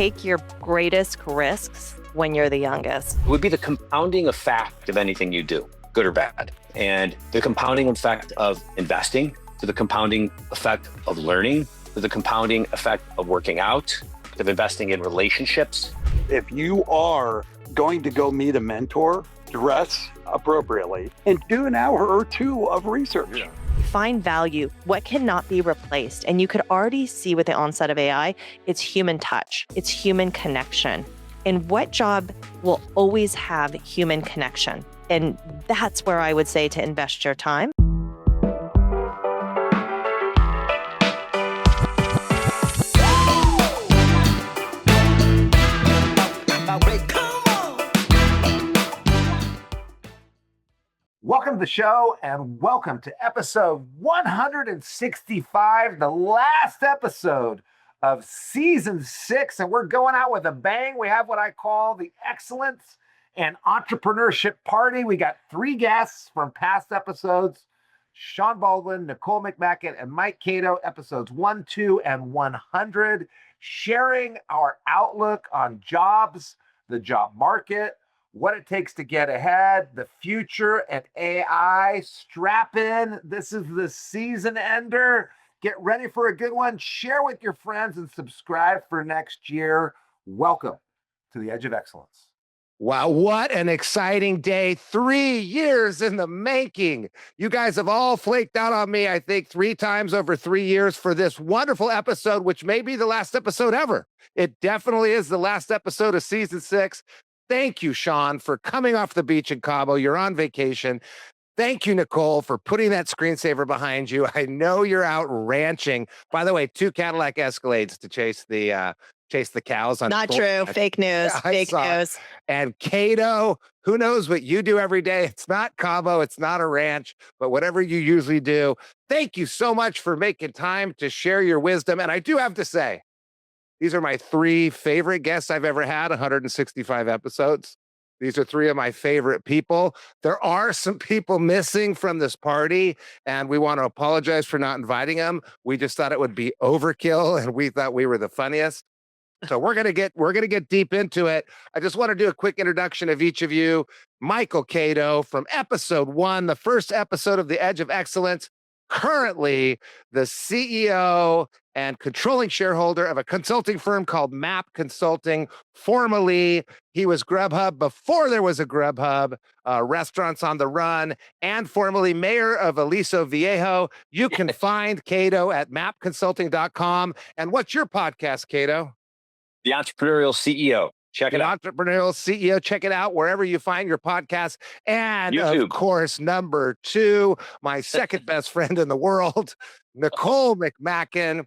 take your greatest risks when you're the youngest. It would be the compounding effect of anything you do, good or bad. And the compounding effect of investing, to the compounding effect of learning, to the compounding effect of working out, of investing in relationships. If you are going to go meet a mentor, dress appropriately and do an hour or two of research. Find value, what cannot be replaced. And you could already see with the onset of AI, it's human touch, it's human connection. And what job will always have human connection? And that's where I would say to invest your time. Welcome to the show and welcome to episode 165, the last episode of season 6. And we're going out with a bang. We have what I call the Excellence and Entrepreneurship Party. We got 3 guests from past episodes: Shawn Baldwin, Nicole McMackin, and Mike Caito, episodes 1, 2, and 100, sharing our outlook on jobs, the job market, what it takes to get ahead, the future, and AI. Strap in. This is the season ender. Get ready for a good one. Share with your friends and subscribe for next year. Welcome to the Edge of Excellence. Wow, what an exciting day. 3 years in the making. You guys have all flaked out on me, I think, 3 times over 3 years for this wonderful episode, which may be the last episode ever. It definitely is the last episode of season 6. Thank you, Shawn, for coming off the beach in Cabo. You're on vacation. Thank you, Nicole, for putting that screensaver behind you. I know you're out ranching. By the way, 2 Cadillac Escalades to chase the cows. Not true. Fake news. Fake news. And Caito, who knows what you do every day? It's not Cabo. It's not a ranch, but whatever you usually do. Thank you so much for making time to share your wisdom. And I do have to say, these are my 3 favorite guests I've ever had, 165 episodes. These are 3 of my favorite people. There are some people missing from this party, and we want to apologize for not inviting them. We just thought it would be overkill, and we thought we were the funniest. So we're gonna get deep into it. I just want to do a quick introduction of each of you. Michael Caito from episode 1, the first episode of The Edge of Excellence. Currently the CEO and controlling shareholder of a consulting firm called MAP Consulting. Formerly, he was Grubhub before there was a Grubhub, Restaurants on the Run, and formerly mayor of Aliso Viejo. You can find Caito at mapconsulting.com. And what's your podcast, Caito? The Entrepreneurial CEO. Check it out. Entrepreneurial CEO. Check it out wherever you find your podcast. And YouTube. Of course, number 2, my second best friend in the world, Nicole McMackin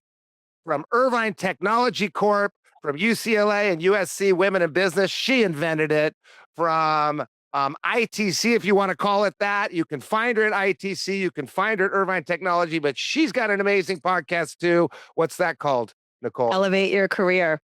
from Irvine Technology Corp, from UCLA and USC Women in Business. She invented it. From ITC, if you want to call it that. You can find her at ITC. You can find her at Irvine Technology, but she's got an amazing podcast too. What's that called, Nicole? Elevate your career.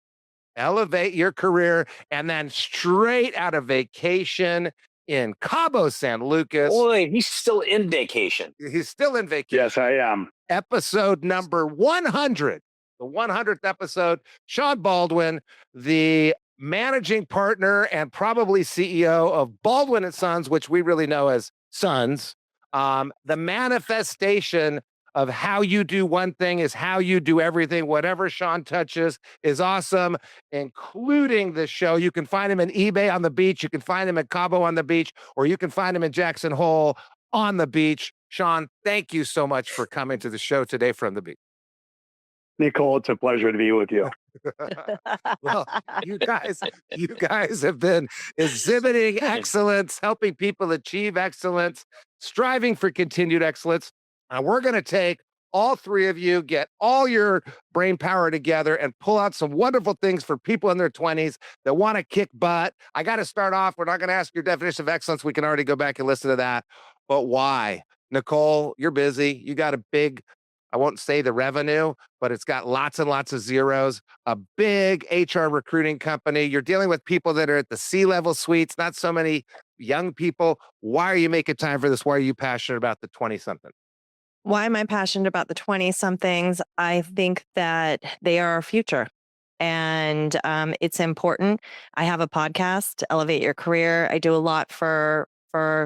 Elevate your career. And then straight out of vacation in Cabo San Lucas. Boy, he's still in vacation. He's still in vacation. Yes, I am. Episode number 100, the 100th episode. Shawn Baldwin, the managing partner and probably CEO of Baldwin & Sons, which we really know as Sons. The manifestation of how you do one thing is how you do everything. Whatever Shawn touches is awesome, including this show. You can find him in eBay on the beach. You can find him at Cabo on the beach, or you can find him in Jackson Hole on the beach. Shawn, thank you so much for coming to the show today from the beach. Nicole, it's a pleasure to be with you. Well, you guys have been exhibiting excellence, helping people achieve excellence, striving for continued excellence. And we're going to take all 3 of you, get all your brain power together and pull out some wonderful things for people in their 20s that want to kick butt. I got to start off. We're not going to ask your definition of excellence. We can already go back and listen to that. But why? Nicole, you're busy. You got a big, I won't say the revenue, but it's got lots and lots of zeros, a big HR recruiting company. You're dealing with people that are at the C-level suites, not so many young people. Why are you making time for this? Why are you passionate about the 20-something? Why am I passionate about the 20-somethings? I think that they are our future. And it's important. I have a podcast, Elevate Your Career. I do a lot for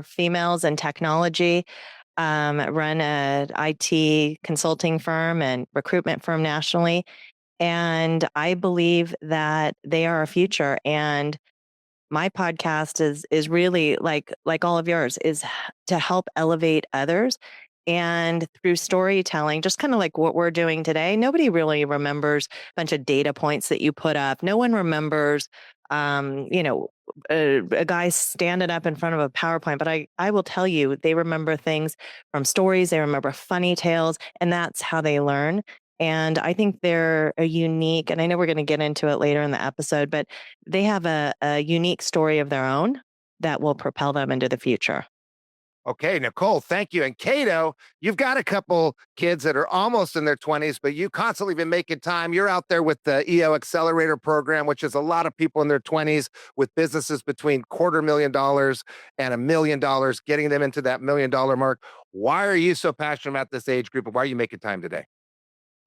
females and technology. Run a IT consulting firm and recruitment firm nationally. And I believe that they are a future. And my podcast is really like all of yours, is to help elevate others. And through storytelling, just kind of like what we're doing today, nobody really remembers a bunch of data points that you put up. No one remembers, you know, a guy standing up in front of a PowerPoint. But I will tell you, they remember things from stories. They remember funny tales, and that's how they learn. And I think they're a unique, and I know we're going to get into it later in the episode, but they have a unique story of their own that will propel them into the future. Okay, Nicole, thank you. And Caito, you've got a couple kids that are almost in their 20s, but you constantly been making time. You're out there with the EO Accelerator program, which is a lot of people in their 20s with businesses between $250,000 and $1 million, getting them into that $1 million mark. Why are you so passionate about this age group, and why are you making time today?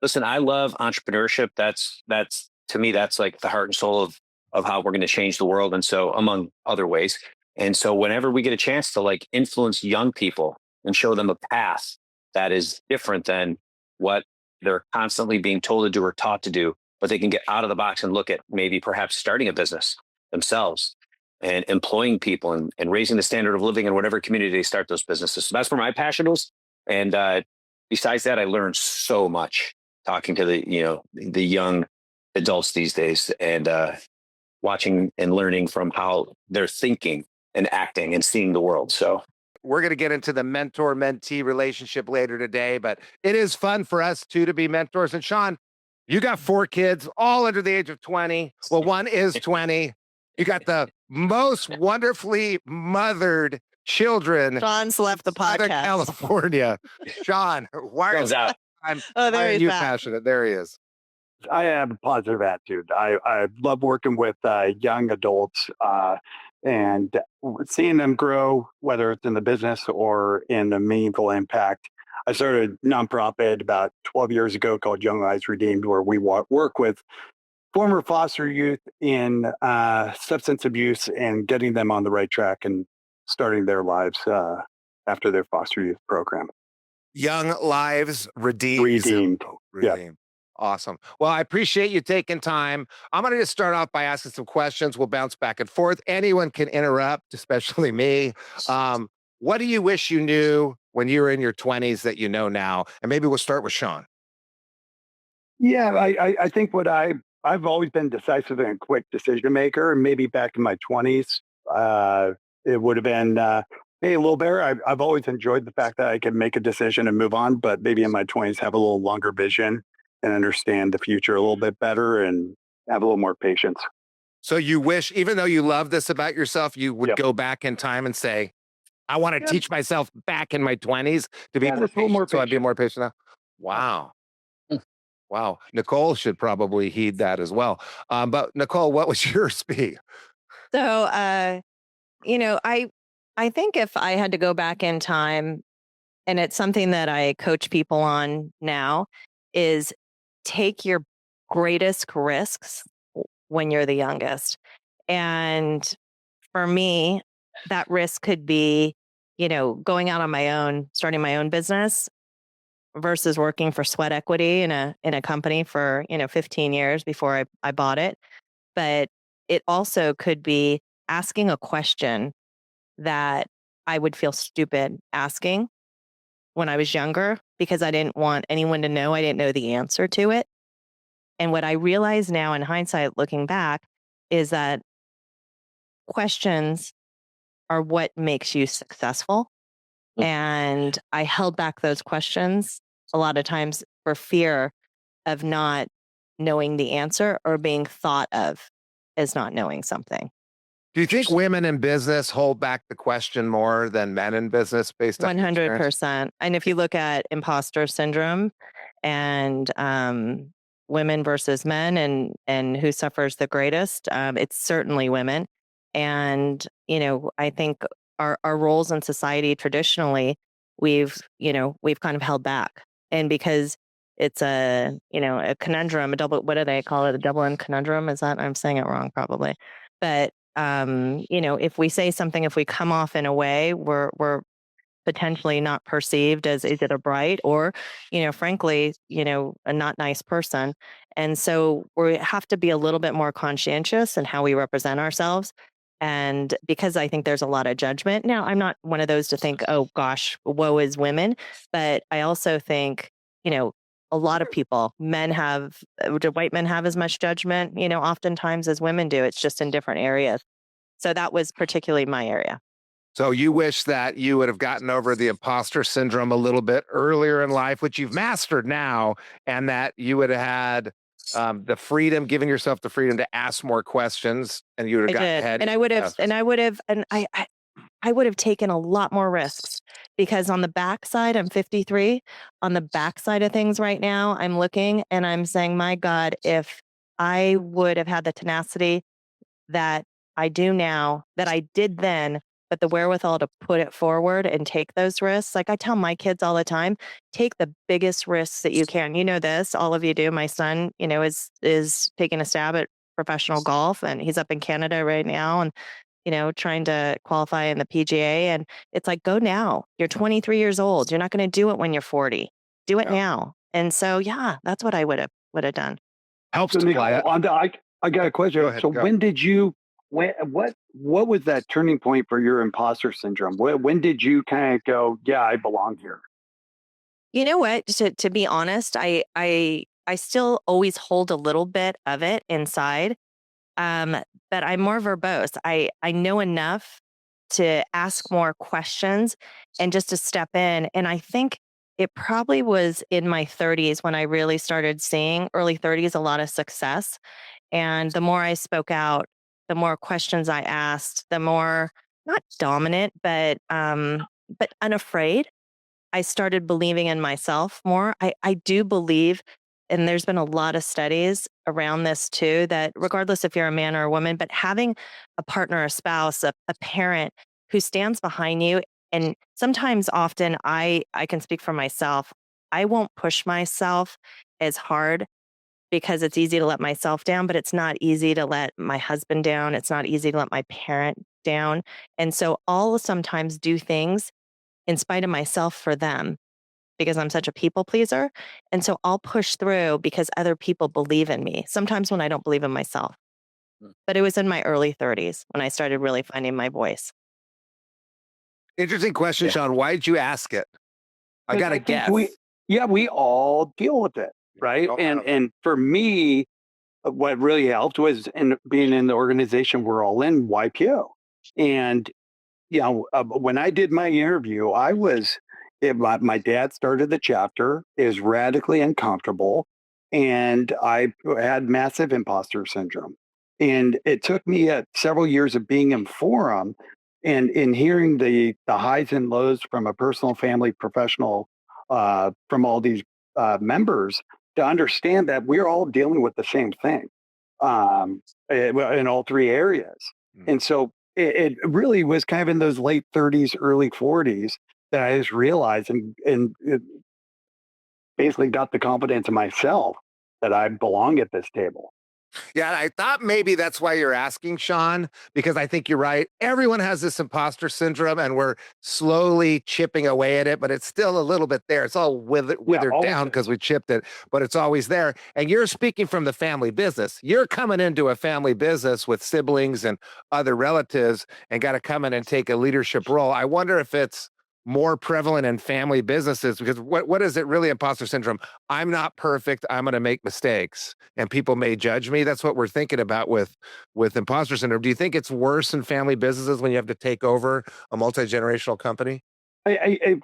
Listen, I love entrepreneurship. That's to me, that's like the heart and soul of how we're going to change the world. And so, among other ways. And so whenever we get a chance to like influence young people and show them a path that is different than what they're constantly being told to do or taught to do, but they can get out of the box and look at maybe perhaps starting a business themselves and employing people and raising the standard of living in whatever community they start those businesses. So that's where my passion is. And besides that, I learned so much talking to the young adults these days, and watching and learning from how they're thinking and acting and seeing the world. So we're going to get into the mentor-mentee relationship later today, but it is fun for us too to be mentors. And Shawn, you got 4 kids, all under the age of 20. Well, one is 20. You got the most wonderfully mothered children. Shawn's left the Southern podcast. California. Shawn, why goes out. why are you passionate? There he is. I have a positive attitude. I love working with young adults and seeing them grow, whether it's in the business or in a meaningful impact. I started a nonprofit about 12 years ago called Young Lives Redeemed, where we work with former foster youth in substance abuse and getting them on the right track and starting their lives after their foster youth program. Young Lives Redeemed. Redeemed. Redeemed. Awesome. Well, I appreciate you taking time. I'm going to just start off by asking some questions. We'll bounce back and forth. Anyone can interrupt, especially me. What do you wish you knew when you were in your 20s that you know now? And maybe we'll start with Shawn. Yeah, I think I've always been decisive and a quick decision maker. And maybe back in my 20s, it would have been, hey, Little Bear, I've always enjoyed the fact that I can make a decision and move on, but maybe in my 20s have a little longer vision and understand the future a little bit better and have a little more patience. So you wish, even though you love this about yourself, you would go back in time and say, I want to teach myself back in my 20s to be more patient, so I'd be more patient now. Wow. Wow. Nicole should probably heed that as well. But Nicole, what was yours be? So, I think if I had to go back in time, and it's something that I coach people on now, is take your greatest risks when you're the youngest. And for me, that risk could be, going out on my own, starting my own business versus working for sweat equity in a company for, 15 years before I bought it. But it also could be asking a question that I would feel stupid asking when I was younger because I didn't want anyone to know I didn't know the answer to it. And what I realize now in hindsight, looking back, is that questions are what makes you successful. And I held back those questions a lot of times for fear of not knowing the answer or being thought of as not knowing something. Do you think women in business hold back the question more than men in business based on 100%. And if you look at impostor syndrome and women versus men and who suffers the greatest, it's certainly women. And, I think our roles in society traditionally, we've kind of held back. And because it's a, a conundrum, a double, what do they call it? A double end conundrum. Is that, I'm saying it wrong probably. But, if we say something, if we come off in a way, we're potentially not perceived as either bright or, frankly, a not nice person. And so we have to be a little bit more conscientious in how we represent ourselves. And because I think there's a lot of judgment. Now, I'm not one of those to think, oh gosh, woe is women. But I also think, a lot of people, do white men have as much judgment, oftentimes as women do? It's just in different areas. So that was particularly my area. So you wish that you would have gotten over the imposter syndrome a little bit earlier in life, which you've mastered now, and that you would have had the freedom, giving yourself the freedom to ask more questions, and you would have I gotten did. ahead. And I would have taken a lot more risks because on the backside, I'm 53. On the backside of things right now, I'm looking and I'm saying, my God, if I would have had the tenacity that I do now, that I did then, but the wherewithal to put it forward and take those risks. Like I tell my kids all the time, take the biggest risks that you can. You know this, all of you do. My son, is taking a stab at professional golf, and he's up in Canada right now, and trying to qualify in the PGA. And it's like, go now. You're 23 years old. You're not going to do it when you're 40. Do it now. And so, yeah, that's what I would have done. Helps So to Nicole, fly it. I got a question. Go ahead, So go. when did you what was that turning point for your imposter syndrome? When did you kind of go, yeah, I belong here? You know what? To be honest, I still always hold a little bit of it inside. But I'm more verbose. I know enough to ask more questions and just to step in. And I think it probably was in my 30s when I really started seeing early 30s, a lot of success. And the more I spoke out, the more questions I asked, the more not dominant, but unafraid. I started believing in myself more. I do believe, and there's been a lot of studies around this too, that regardless if you're a man or a woman, but having a partner, a spouse, a parent who stands behind you. And sometimes often I can speak for myself. I won't push myself as hard because it's easy to let myself down, but it's not easy to let my husband down. It's not easy to let my parent down. And so I'll sometimes do things in spite of myself for them because I'm such a people pleaser. And so I'll push through because other people believe in me, sometimes when I don't believe in myself. But it was in my early 30s when I started really finding my voice. Interesting question, Yeah. Shawn. Why did you ask it? I got to think guess. we all deal with it, right? all And have and for me, what really helped was in being in the organization we're all in, YPO. And when I did my interview, my dad started the chapter, is radically uncomfortable, and I had massive imposter syndrome. And it took me several years of being in forum and in hearing the highs and lows from a personal, family, professional, from all these members to understand that we're all dealing with the same thing in all three areas. And so it really was kind of in those late 30s, early 40s that I just realized and it basically got the confidence in myself that I belong at this table. Yeah, I thought maybe that's why you're asking, Shawn, because I think you're right. Everyone has this imposter syndrome, and we're slowly chipping away at it, but it's still a little bit there. It's all withered down because we chipped it, but it's always there. And you're speaking from the family business. You're coming into a family business with siblings and other relatives and got to come in and take a leadership role. I wonder if it's more prevalent in family businesses because what is it really, imposter syndrome? I'm not perfect. I'm going to make mistakes and people may judge me. That's what we're thinking about with imposter syndrome. Do you think it's worse in family businesses when you have to take over a multi-generational company?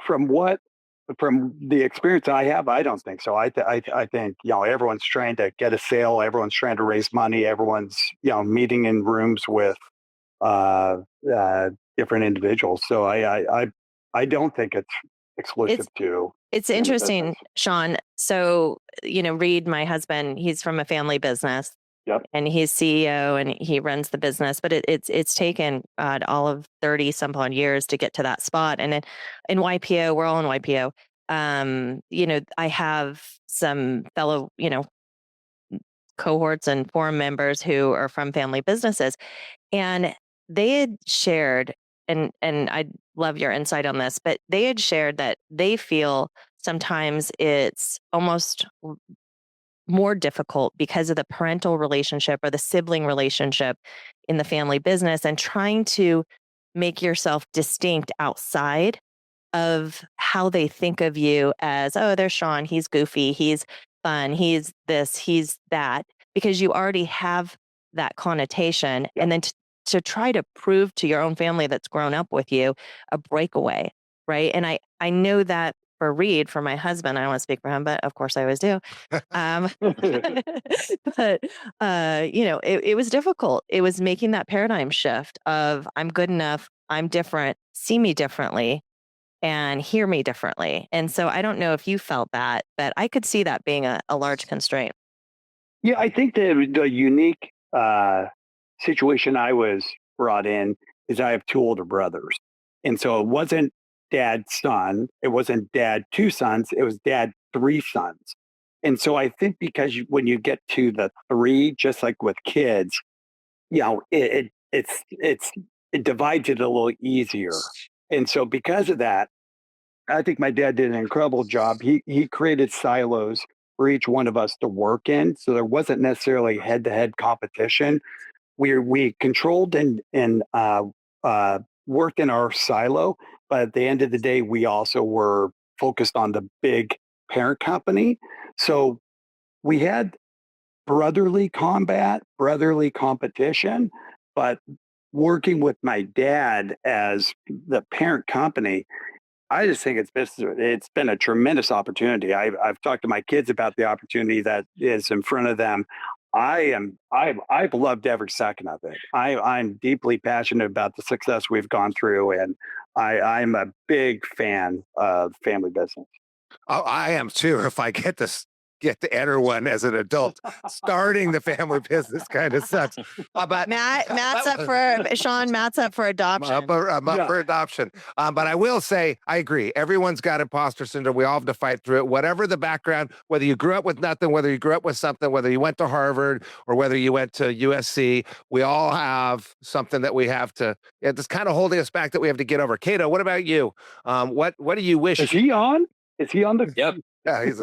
From the experience I have, I don't think so. I think everyone's trying to get a sale, everyone's trying to raise money, everyone's meeting in rooms with different individuals. So I don't think it's exclusive to. It's family interesting, business. Shawn. So, Reed, my husband, he's from a family business. Yep. And he's CEO and he runs the business, but it's taken all of 30 some odd years to get to that spot. And in YPO, we're all in YPO. I have some fellow, cohorts and forum members who are from family businesses, and they had shared, and I love your insight on this, but they had shared that they feel sometimes it's almost more difficult because of the parental relationship or the sibling relationship in the family business, and trying to make yourself distinct outside of how they think of you as, oh, there's Shawn, he's goofy, he's fun, he's this, he's that, because you already have that connotation. And then to try to prove to your own family that's grown up with you a breakaway, right? And I know that for Reed, for my husband, I don't want to speak for him, but of course I always do. But it was difficult. It was making that paradigm shift of I'm good enough, I'm different, see me differently, and hear me differently. And so I don't know if you felt that, but I could see that being a large constraint. Yeah, I think the unique situation I was brought in is I have two older brothers. And so it wasn't dad's son, it wasn't dad two sons, it was dad three sons. And so I think because when you get to the three, just like with kids, it divides it a little easier. And so because of that, I think my dad did an incredible job. He created silos for each one of us to work in, so there wasn't necessarily head to head competition. We controlled and worked in our silo, but at the end of the day, we also were focused on the big parent company. So we had brotherly combat, brotherly competition, but working with my dad as the parent company, I just think it's been a tremendous opportunity. I've talked to my kids about the opportunity that is in front of them. I've loved every second of it. I'm deeply passionate about the success we've gone through, and I'm a big fan of family business. Oh, I am too. If I get to enter one as an adult, starting the family business kind of sucks. But Matt's up for Shawn. Matt's up for adoption. I'm up for adoption. But I will say, I agree. Everyone's got imposter syndrome. We all have to fight through it. Whatever the background, whether you grew up with nothing, whether you grew up with something, whether you went to Harvard or whether you went to USC, we all have something that we have to. It's kind of holding us back that we have to get over. Caito, what about you? What do you wish? Is he on? Is he on the? Yep. Yeah, he's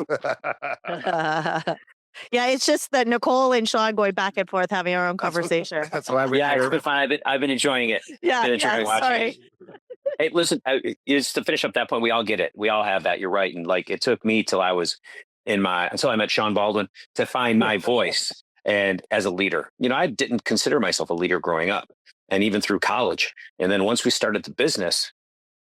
Yeah, it's just that Nicole and Shawn going back and forth having our own conversation. That's why we're Yeah, it's been fun. I've been enjoying it. Yeah, Been enjoying watching sorry. it. Hey, listen, just to finish up that point, we all get it. We all have that. You're right. And like, it took me until I met Shawn Baldwin to find my voice and as a leader. I didn't consider myself a leader growing up and even through college. And then once we started the business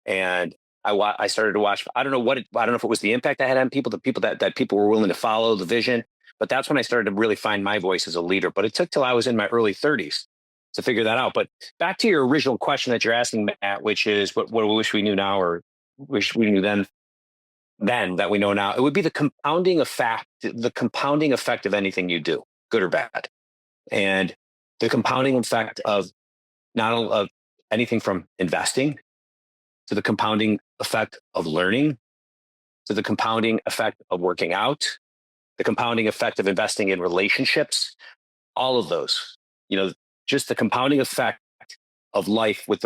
and I started to watch, I don't know if it was the impact I had on people, that people were willing to follow the vision, but that's when I started to really find my voice as a leader. But it took till I was in my early 30s to figure that out. But back to your original question that you're asking, Matt, which is what we wish we knew now or wish we knew then that we know now. It would be the compounding effect of anything you do, good or bad. And the compounding effect of not only of anything from investing to the compounding effect of learning, to the compounding effect of working out, the compounding effect of investing in relationships, all of those, just the compounding effect of life when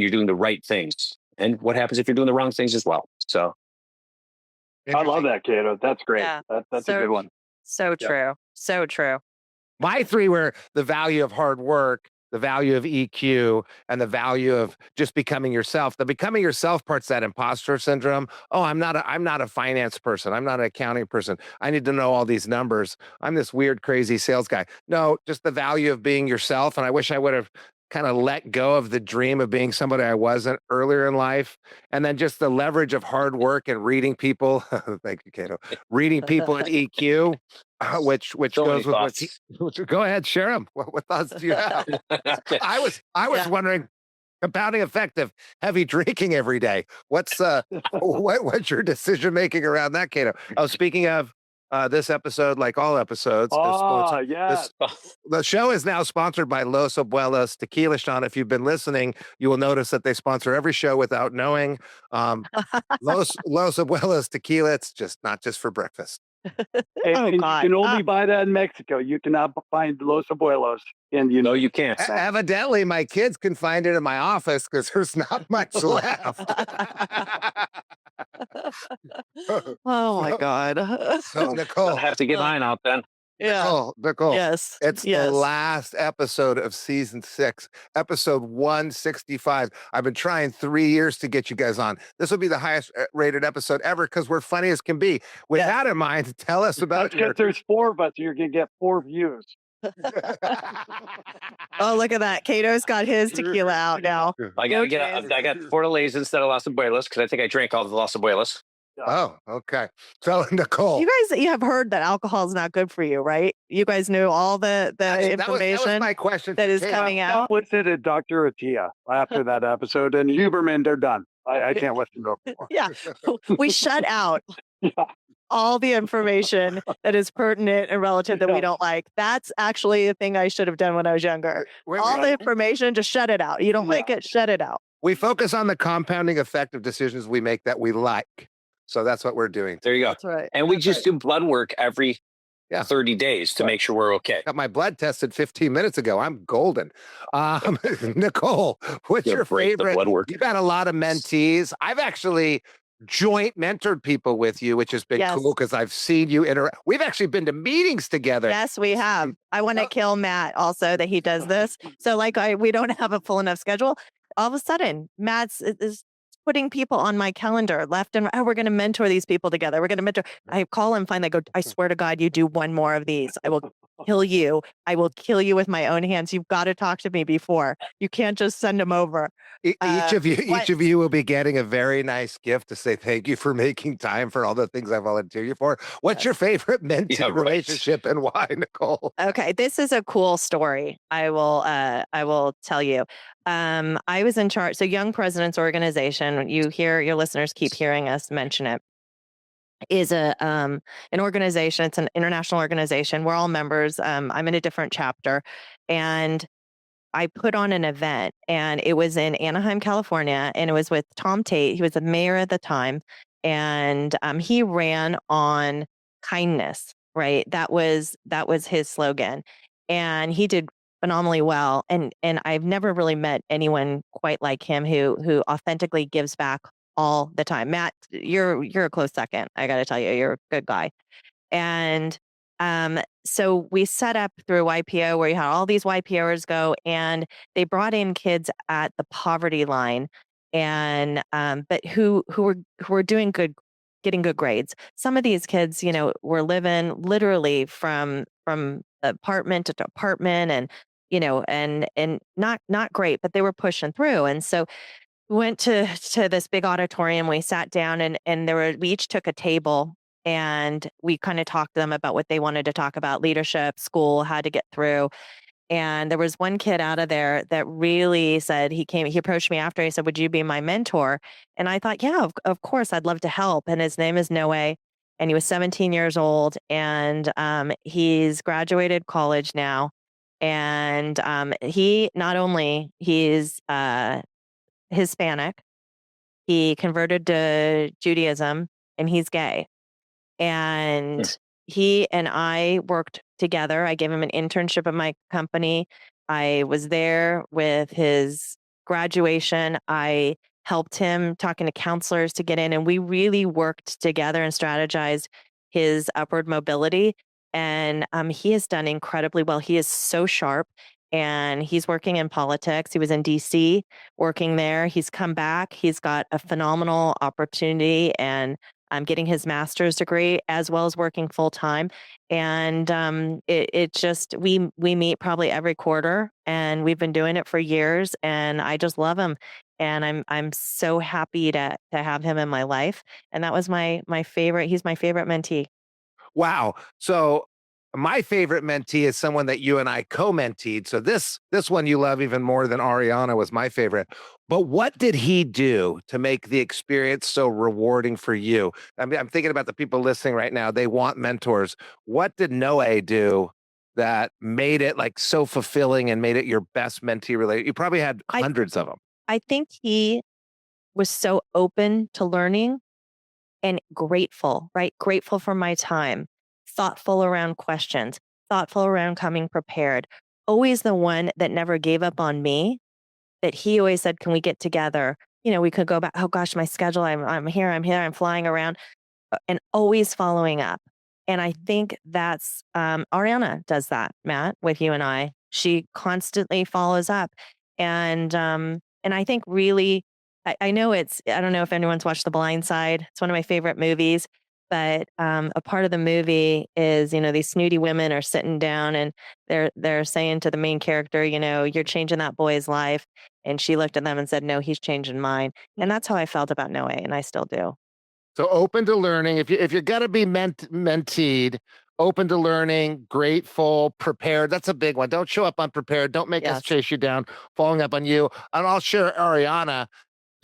you're doing the right things, and what happens if you're doing the wrong things as well. So I love that, Caito. That's great. Yeah. That's a good one. So true. So true. My three were the value of hard work, the value of EQ, and the value of just becoming yourself. The becoming yourself part's that imposter syndrome. Oh, I'm not a finance person. I'm not an accounting person. I need to know all these numbers. I'm this weird, crazy sales guy. No, just the value of being yourself. And I wish I would have kind of let go of the dream of being somebody I wasn't earlier in life. And then just the leverage of hard work and reading people. Thank you, Caito. Reading people at EQ. Which so goes with what go ahead, share them. What thoughts do you have? I was wondering, compounding effect of heavy drinking every day. What's your decision making around that, Caito? Oh, speaking of This episode, like all episodes, is sponsored. yes. The show is now sponsored by Los Abuelos Tequila. Sean, if you've been listening, you will notice that they sponsor every show without knowing. Los Abuelos Tequila. It's just not just for breakfast. And you can only buy that in Mexico. You cannot find Los Abuelos in the No, you can't. Evidently, my kids can find it in my office because there's not much left. Oh my God. So Nicole, I'll have to get mine out then. Yeah. Nicole. Yes. It's the last episode of season 6, episode 165. I've been trying 3 years to get you guys on. This will be the highest rated episode ever because we're funny as can be. With that in mind, tell us about because there's 4 of us. You're going to get 4 views. Oh, look at that. Caito's got his tequila out now. I got Fortaleza instead of Los Abuelos because I think I drank all the Los Abuelos. Oh, okay. So Nicole, You have heard that alcohol is not good for you, right? You guys knew all the information that was my question that is coming out. I listened to Dr. Atia after that episode, and Huberman, they're done. I can't listen to them anymore. Yeah, we shut out all the information that is pertinent and relative that we don't like. That's actually the thing I should have done when I was younger. All the information, just shut it out. You don't like it, shut it out. We focus on the compounding effect of decisions we make that we like. So that's what we're doing. There you go. That's right. And we just do blood work every 30 days to make sure we're okay. Got my blood tested 15 minutes ago. I'm golden. Nicole, what's your favorite? Blood work. You've got a lot of mentees. I've actually joint mentored people with you, which has been cool because I've seen you interact. We've actually been to meetings together. Yes, we have. I want to kill Matt also that he does this. So we don't have a full enough schedule. All of a sudden, Matt's is putting people on my calendar left and right. Oh, we're going to mentor these people together. We're going to mentor. I call him, finally go, I swear to God, you do one more of these. I will kill you. I will kill you with my own hands. You've got to talk to me before. You can't just send them over. Each of you will be getting a very nice gift to say thank you for making time for all the things I volunteer you for. What's your favorite mentee relationship and why, Nicole? Okay, this is a cool story. I will tell you. I was in charge. So Young Presidents Organization, your listeners keep hearing us mention it, is an organization. It's an international organization. We're all members. I'm in a different chapter, and I put on an event, and it was in Anaheim, California, and it was with Tom Tate. He was the mayor at the time, and he ran on kindness. Right, that was his slogan, and he did phenomenally well. And I've never really met anyone quite like him who authentically gives back all the time. Matt, you're a close second. I got to tell you, you're a good guy. And so we set up through YPO where you had all these YPOers go, and they brought in kids at the poverty line, and but who were doing good, getting good grades. Some of these kids, were living literally from apartment to apartment, and and not great, but they were pushing through. And so we went to this big auditorium. We sat down, and we each took a table, and we kind of talked to them about what they wanted to talk about: leadership, school, how to get through. And there was one kid out of there that really said, he approached me after, he said, "Would you be my mentor?" And I thought, yeah, of course, I'd love to help. And his name is Noe, and he was 17 years old, and he's graduated college now. And he not only he's Hispanic, he converted to Judaism, and he's gay. And he and I worked together. I gave him an internship at my company. I was there with his graduation. I helped him talking to counselors to get in, and we really worked together and strategized his upward mobility. And he has done incredibly well. He is so sharp, and he's working in politics. He was in DC working there. He's come back. He's got a phenomenal opportunity, and getting his master's degree as well as working full time. And it just, we meet probably every quarter, and we've been doing it for years, and I just love him. And I'm so happy to have him in my life. And that was my favorite. He's my favorite mentee. Wow. So My favorite mentee is someone that you and I co-menteed. So this one you love even more than Ariana was my favorite. But what did he do to make the experience so rewarding for you? I mean, I'm thinking about the people listening right now. They want mentors. What did Noe do that made it like so fulfilling and made it your best mentee related? You probably had hundreds of them. I think he was so open to learning and grateful, right? Grateful for my time, thoughtful around questions, thoughtful around coming prepared. Always the one that never gave up on me, that he always said, can we get together? You know, we could go back. Oh gosh, my schedule. I'm here, I'm flying around, and always following up. And I think that's Ariana does that, Matt, with you and I. She constantly follows up. And I think really I know I don't know if anyone's watched The Blind Side. It's one of my favorite movies. But a part of the movie is, you know, these snooty women are sitting down and they're saying to the main character, you know, you're changing that boy's life. And she looked at them and said, no, he's changing mine. And that's how I felt about Noe, and I still do. So open to learning. If you're gonna be menteed, open to learning, grateful, prepared. That's a big one. Don't show up unprepared. Don't make us chase you down, following up on you. And I'll share Ariana,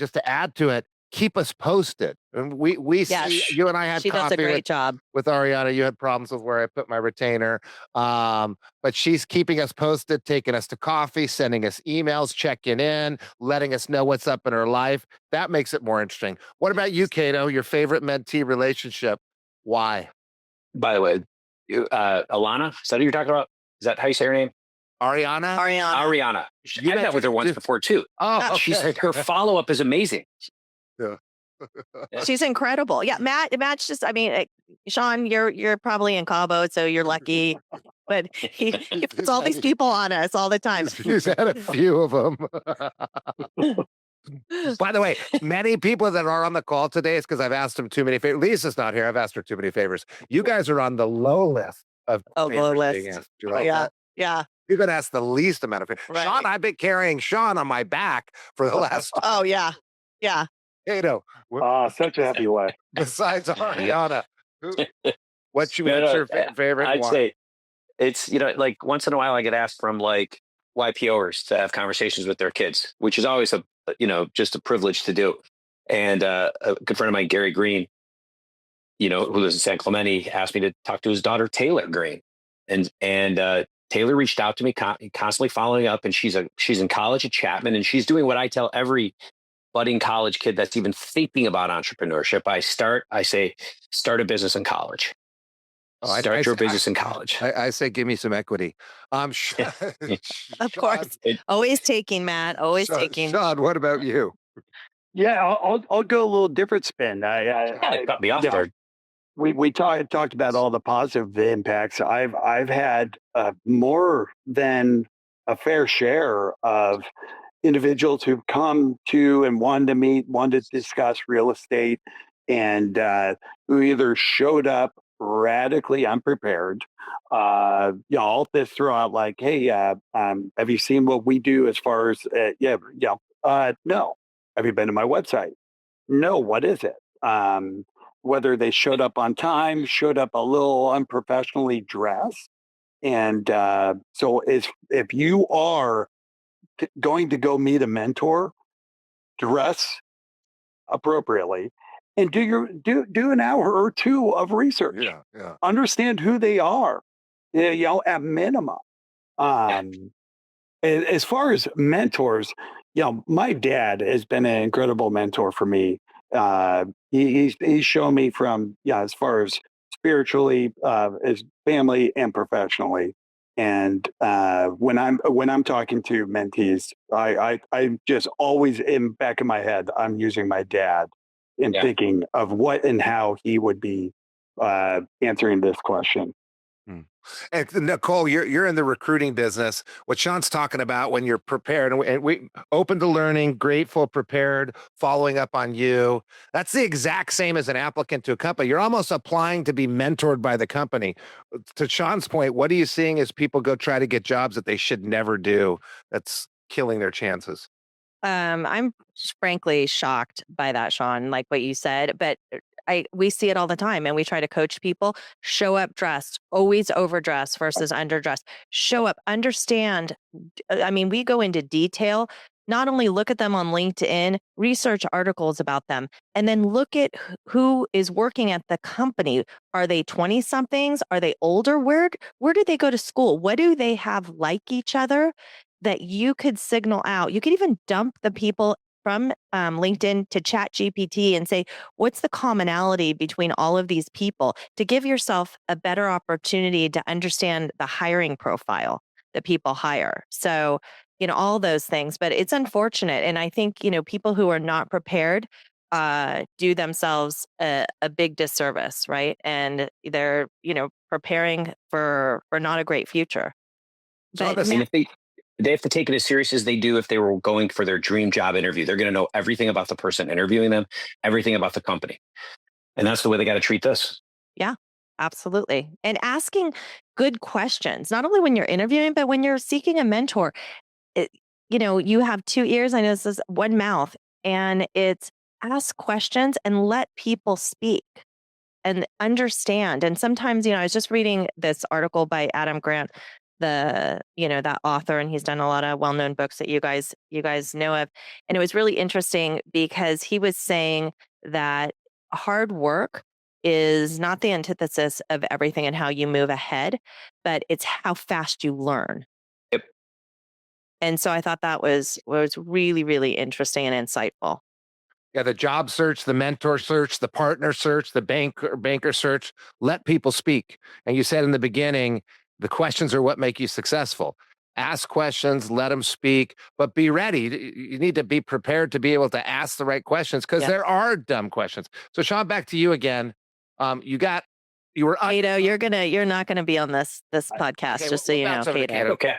just to add to it, keep us posted. And we see you and I had she does a great job with Ariana. You had problems with where I put my retainer. But she's keeping us posted, taking us to coffee, sending us emails, checking in, letting us know what's up in her life. That makes it more interesting. What about you, Caito? Your favorite mentee relationship? Why? By the way, Alana, is that who you're talking about? Is that how you say her name? Ariana? Ariana. I met with her once before too. Oh, okay. Her follow-up is amazing. Yeah. She's incredible. Yeah, Matt's just, I mean, Shawn, you're probably in Cabo, so you're lucky. But he puts all these people on us all the time. He's had a few of them. By the way, many people that are on the call today is because I've asked them too many favors. Lisa's not here. I've asked her too many favors. You guys are on the low list of low list. Do you like that? Yeah. You're going to ask the least amount of favors. Right. Shawn, I've been carrying Shawn on my back for the last. Oh, yeah. Yeah. Caito. Such a heavy life. Besides Ariana, what's your favorite I'd one? say it's, you know, like once in a while I get asked from like YPOers to have conversations with their kids, which is always just a privilege to do. And a good friend of mine, Gary Green, you know, who lives in San Clemente, asked me to talk to his daughter, Taylor Green. And Taylor reached out to me, constantly following up, and she's in college at Chapman, and she's doing what I tell every budding college kid that's even thinking about entrepreneurship. I say, start a business in college. Start your business in college. I say, give me some equity. Of course. Always taking, Matt. Always taking. Shawn, what about you? Yeah, I'll go a little different spin. Cut me off there. We talked about all the positive impacts. I've had more than a fair share of individuals who've come to and wanted to meet, wanted to discuss real estate, and who either showed up radically unprepared. I'll just throw out like, hey, have you seen what we do as far as no. Have you been to my website? No. What is it? Whether they showed up on time, showed up a little unprofessionally dressed. And so if you are going to go meet a mentor, dress appropriately and do an hour or two of research. Yeah. Understand who they are, at minimum. As far as mentors, my dad has been an incredible mentor for me. He's shown me from as far as spiritually, as family and professionally. And when I'm talking to mentees, I just always in back of my head, I'm using my dad in thinking of what and how he would be answering this question. And Nicole, you're in the recruiting business. What Shawn's talking about when you're prepared and we open to learning, grateful, prepared, following up on you. That's the exact same as an applicant to a company. You're almost applying to be mentored by the company. To Shawn's point, what are you seeing as people go try to get jobs that they should never do? That's killing their chances. I'm frankly shocked by that, Shawn, like what you said, but we see it all the time, and we try to coach people. Show up dressed, always overdress versus underdress. Show up, understand. I mean, we go into detail. Not only look at them on LinkedIn, research articles about them, and then look at who is working at the company. Are they 20 somethings? Are they older? Where did they go to school? What do they have like each other that you could signal out? You could even dump the people from LinkedIn to Chat GPT and say, what's the commonality between all of these people, to give yourself a better opportunity to understand the hiring profile that people hire. So, all those things, but it's unfortunate. And I think, people who are not prepared do themselves a big disservice, right? And they're, preparing for not a great future. And if they have to take it as serious as they do if they were going for their dream job interview. They're going to know everything about the person interviewing them, everything about the company. And that's the way they got to treat this. Yeah, absolutely. And asking good questions, not only when you're interviewing, but when you're seeking a mentor. You have two ears. I know this is one mouth, and it's ask questions and let people speak and understand. And sometimes, I was just reading this article by Adam Grant, that author, and he's done a lot of well-known books that you guys know of. And it was really interesting because he was saying that hard work is not the antithesis of everything and how you move ahead, but it's how fast you learn. Yep. And so I thought that was really, really interesting and insightful. Yeah, the job search, the mentor search, the partner search, the banker search, let people speak. And you said in the beginning, the questions are what make you successful. Ask questions, let them speak, but be ready. You need to be prepared to be able to ask the right questions, because there are dumb questions. So Shawn, back to you again. You were Caito, you're not gonna be on this podcast, okay, just so you know, Caito. Okay.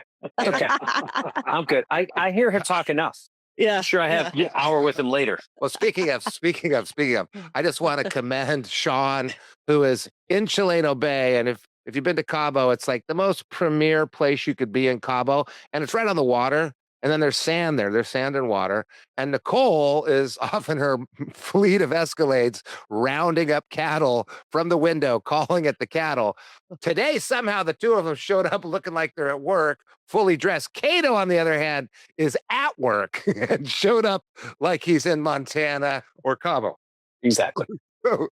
I'm good. I hear him talk enough. Yeah. I'm sure I have an hour with him later. Well, speaking of, I just want to commend Shawn, who is in Chileno Bay. And if you've been to Cabo, it's like the most premier place you could be in Cabo. And it's right on the water. And then there's sand there. There's sand and water. And Nicole is off in her fleet of Escalades, rounding up cattle from the window, calling at the cattle. Today, somehow, the two of them showed up looking like they're at work, fully dressed. Caito, on the other hand, is at work and showed up like he's in Montana or Cabo. Exactly. So,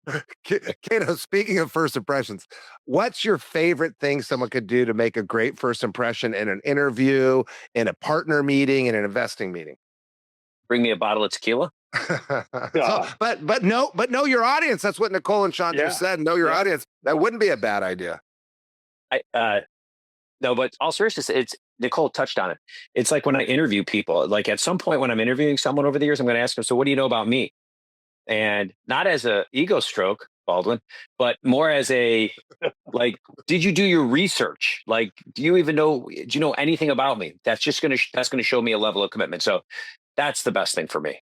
Caito, speaking of first impressions, what's your favorite thing someone could do to make a great first impression in an interview, in a partner meeting, in an investing meeting? Bring me a bottle of tequila. But know your audience. That's what Nicole and Shawn just said. Know your audience. That wouldn't be a bad idea. No, but all seriousness, Nicole touched on it. It's like when I interview people, like at some point when I'm interviewing someone over the years, I'm going to ask them, so what do you know about me? And not as a ego stroke, Baldwin, but more as a, like, did you do your research? Like, do you know anything about me? That's going to show me a level of commitment. So that's the best thing for me.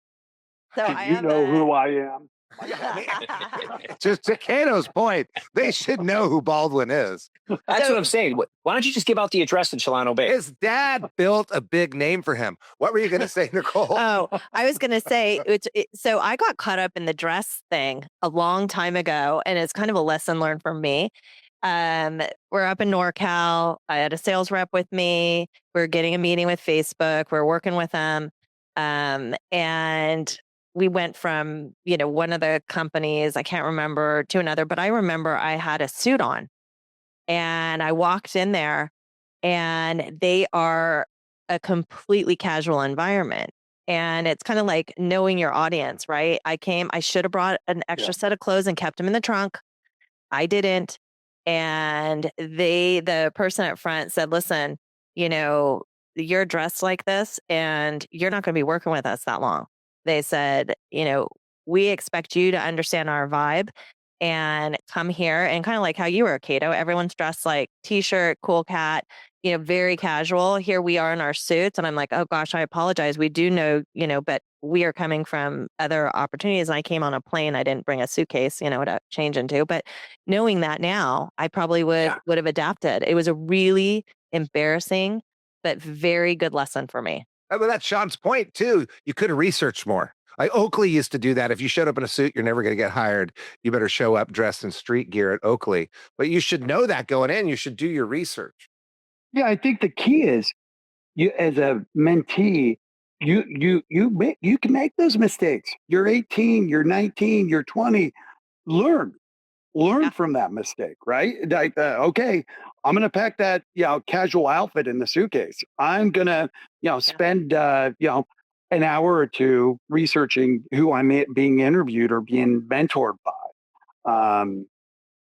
So you know who I am. Just to Caito's point, they should know who Baldwin is. That's what I'm saying. Why don't you just give out the address in Chileno Bay? His dad built a big name for him. What were you going to say, Nicole? Oh, I was going to say, so I got caught up in the dress thing a long time ago, and it's kind of a lesson learned for me. We're up in NorCal. I had a sales rep with me. We're getting a meeting with Facebook. We're working with them. And we went from, one of the companies, I can't remember, to another, but I remember I had a suit on and I walked in there, and they are a completely casual environment. And it's kind of like knowing your audience, right? I should have brought an extra set of clothes and kept them in the trunk. I didn't. And the person up front said, listen, you're dressed like this and you're not going to be working with us that long. They said, we expect you to understand our vibe and come here, and kind of like how you were, Caito. Everyone's dressed like t-shirt, cool cat, very casual. Here we are in our suits. And I'm like, oh gosh, I apologize. We do know, but we are coming from other opportunities. And I came on a plane. I didn't bring a suitcase, to change into. But knowing that now, I probably would have adapted. It was a really embarrassing, but very good lesson for me. Well, that's Shawn's point too. You could have researched more. Like Oakley used to do that. If you showed up in a suit, you're never going to get hired. You better show up dressed in street gear at Oakley. But you should know that going in. You should do your research. Yeah, I think the key is you as a mentee, you can make those mistakes. You're 18, you're 19, you're 20. Learn from that mistake, right? Like, okay, I'm going to pack that, casual outfit in the suitcase. I'm going to, spend, an hour or two researching who I'm being interviewed or being mentored by.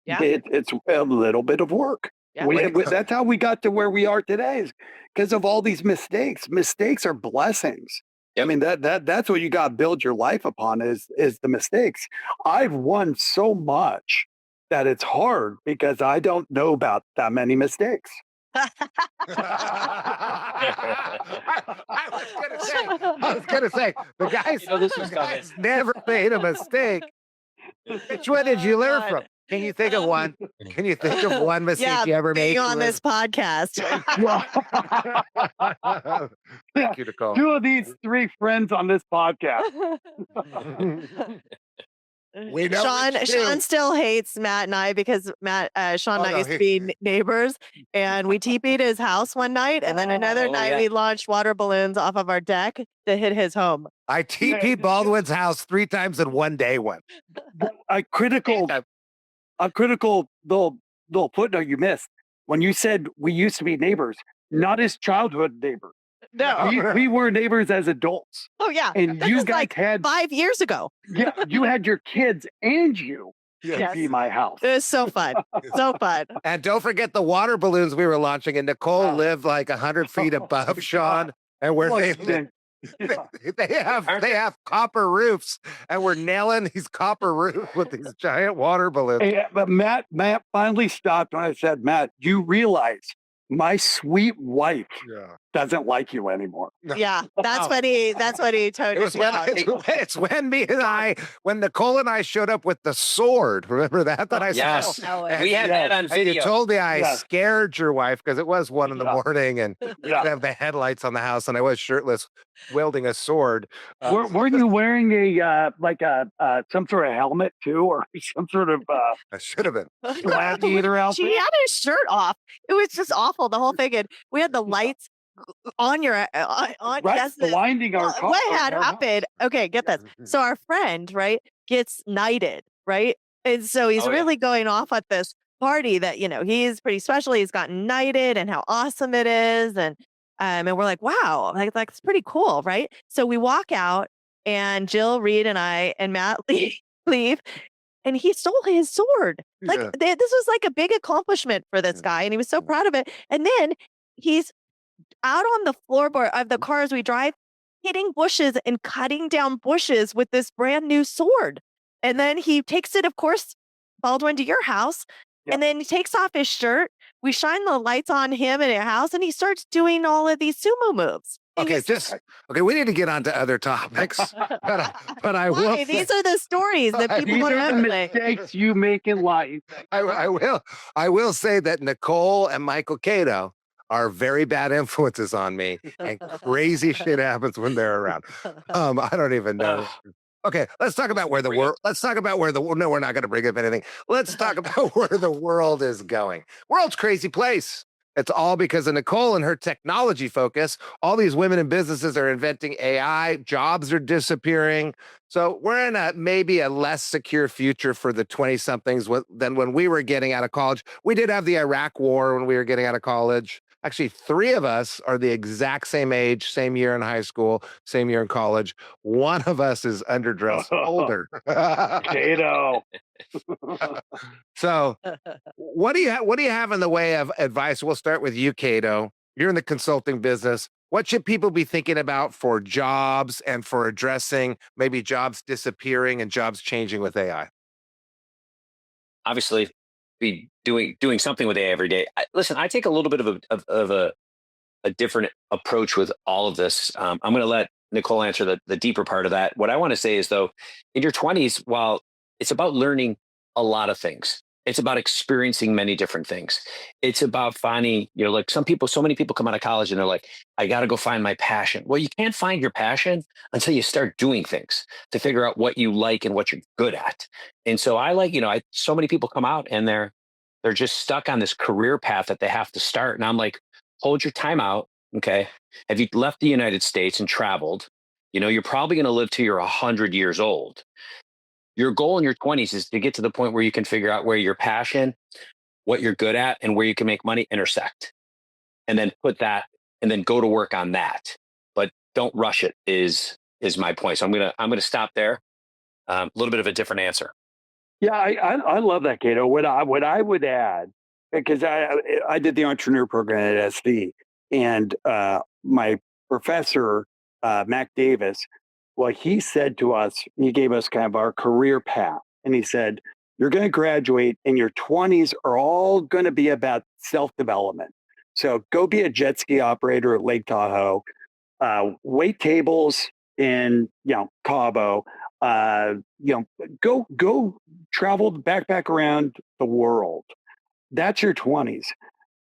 It's a little bit of work. Yeah. That's how we got to where we are today, is because of all these mistakes. Mistakes are blessings. Yep. I mean, that's what you got to build your life upon is the mistakes. I've won so much that it's hard because I don't know about that many mistakes. I was gonna say the guy's never made a mistake. Which one did you learn from? Can you think of one? Can you think of one mistake you ever made? On this podcast. Thank you, Nicole. 2 of these 3 friends on this podcast. We know Shawn still hates Matt and I because Shawn and I used to be neighbors, and we TP'd his house one night, and then another night we launched water balloons off of our deck to hit his home. I TP'd Baldwin's house 3 times in one day. A critical little footnote you missed when you said we used to be neighbors, not as childhood neighbors. No, we were neighbors as adults. Oh yeah, and you guys had 5 years ago. Yeah, you had your kids and you Yes. see my house. It was so fun, so fun. And don't forget the water balloons we were launching. And Nicole lived like 100 feet above Shawn, and where they live. They have copper roofs, and we're nailing these copper roofs with these giant water balloons. Hey, but Matt finally stopped when I said, Matt, you realize my sweet wife doesn't like you anymore. Yeah, that's what he told us. It's when when Nicole and I showed up with the sword. Remember that I saw? We had that on video. You told me I scared your wife because it was 1 in the morning, and we have the headlights on the house, and I was shirtless, wielding a sword. Were you wearing a some sort of helmet too, or some sort of? I should have been. Gladiator outfit? She had his shirt off. It was just awful, the whole thing. And we had the lights on your on. Right, blinding our car. What had happened? Okay, get this. So our friend, right, gets knighted, right, and so he's really going off at this party that he's pretty special. He's gotten knighted, and how awesome it is, and we're like, wow, like it's pretty cool, right? So we walk out, and Jill, Reed, and I and Matt leave. And he stole his sword. Like this was like a big accomplishment for this guy, and he was so proud of it. And then he's out on the floorboard of the car as we drive, hitting bushes and cutting down bushes with this brand new sword. And then he takes it, of course, Baldwin, to your house, and then he takes off his shirt. We shine the lights on him in a house, and he starts doing all of these sumo moves. Okay, we need to get on to other topics. But I will. These are the stories that people want to emulate. Mistakes you make in life. I will say that Nicole and Michael Caito are very bad influences on me, and crazy shit happens when they're around. I don't even know. Okay, let's talk about where the world. No, we're not going to bring up anything. Let's talk about where the world is going. World's a crazy place. It's all because of Nicole and her technology focus. All these women in businesses are inventing AI. Jobs are disappearing. So we're in maybe a less secure future for the 20-somethings than when we were getting out of college. We did have the Iraq War when we were getting out of college. Actually, 3 of us are the exact same age, same year in high school, same year in college. 1 of us is underdressed older. Caito. So what do you have in the way of advice? We'll start with you, Caito. You're in the consulting business. What should people be thinking about for jobs and for addressing maybe jobs disappearing and jobs changing with AI? Obviously, be doing something with AI every day. Listen, I take a little bit of a different approach with all of this. I'm going to let Nicole answer the deeper part of that. What I want to say is, though, in your 20s, while it's about learning a lot of things, It's about experiencing many different things. It's about finding, like so many people come out of college and they're like, I got to go find my passion. Well, you can't find your passion until you start doing things to figure out what you like and what you're good at. And so so many people come out and they're just stuck on this career path that they have to start. And I'm like, hold your time out. Okay. Have you left the United States and traveled? You're probably going to live till you're 100 years old. Your goal in your 20s is to get to the point where you can figure out where your passion, what you're good at, and where you can make money intersect. And then and then go to work on that. But don't rush it is my point. So I'm gonna stop there. A little bit of a different answer. Yeah, I love that, Cato. What I would add, because I did the entrepreneur program at SV, and my professor Mac Davis, well, he said to us, he gave us kind of our career path, and he said, "You're going to graduate, and your 20s are all going to be about self development. So go be a jet ski operator at Lake Tahoe, wait tables in Cabo." Go travel backpack around the world. That's your 20s.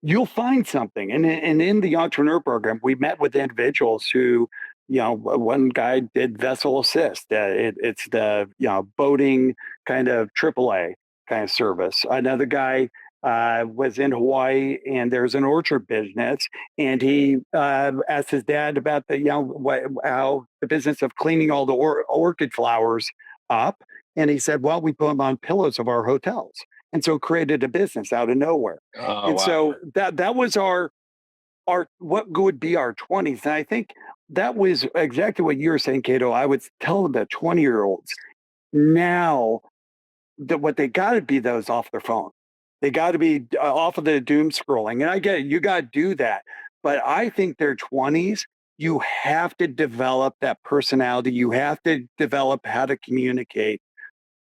You'll find something. And in the entrepreneur program, we met with individuals who, one guy did vessel assist. It's the, boating kind of AAA kind of service. Another guy was in Hawaii and there's an orchard business. And he asked his dad about how the business of cleaning all the orchid flowers up. And he said, well, we put them on pillows of our hotels. And so created a business out of nowhere. Oh, And wow. so that was our what would be our 20s. And I think that was exactly what you were saying, Cato. I would tell the 20-year-olds now that what they got to be those off their phone. They got to be off of the doom scrolling. And I get it, you got to do that. But I think their 20s, you have to develop that personality. You have to develop how to communicate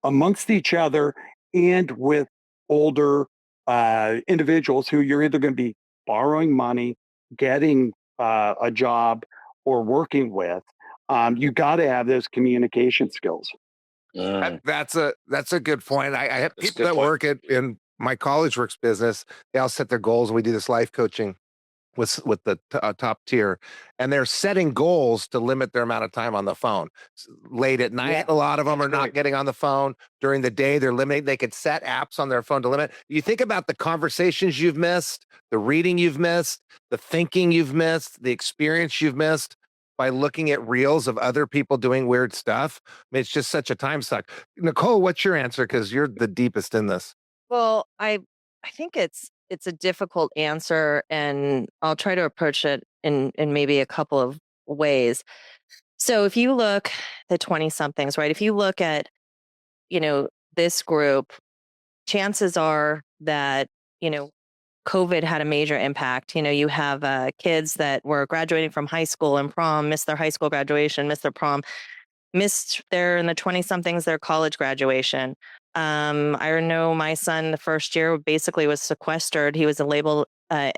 amongst each other and with older individuals who you're either going to be borrowing money, getting a job, or working with. You got to have those communication skills. That's a good point. I have That's a people good that point. work in my college works business. They all set their goals, and we do this life coaching with the top tier, and they're setting goals to limit their amount of time on the phone. Late at night, a lot of them are not getting on the phone. During the day, they're limiting. They could set apps on their phone to limit. You think about the conversations you've missed, the reading you've missed, the thinking you've missed, the experience you've missed by looking at reels of other people doing weird stuff. I mean, it's just such a time suck. Nicole, what's your answer? Because you're the deepest in this. Well, I think it's a difficult answer, and I'll try to approach it in maybe a couple of ways. So if you look the 20 somethings, right? If you look at, this group, chances are that, COVID had a major impact. You have kids that were graduating from high school and prom, missed their high school graduation, missed their prom, missed their in the 20 somethings their college graduation. I know my son the first year basically was sequestered. He was labeled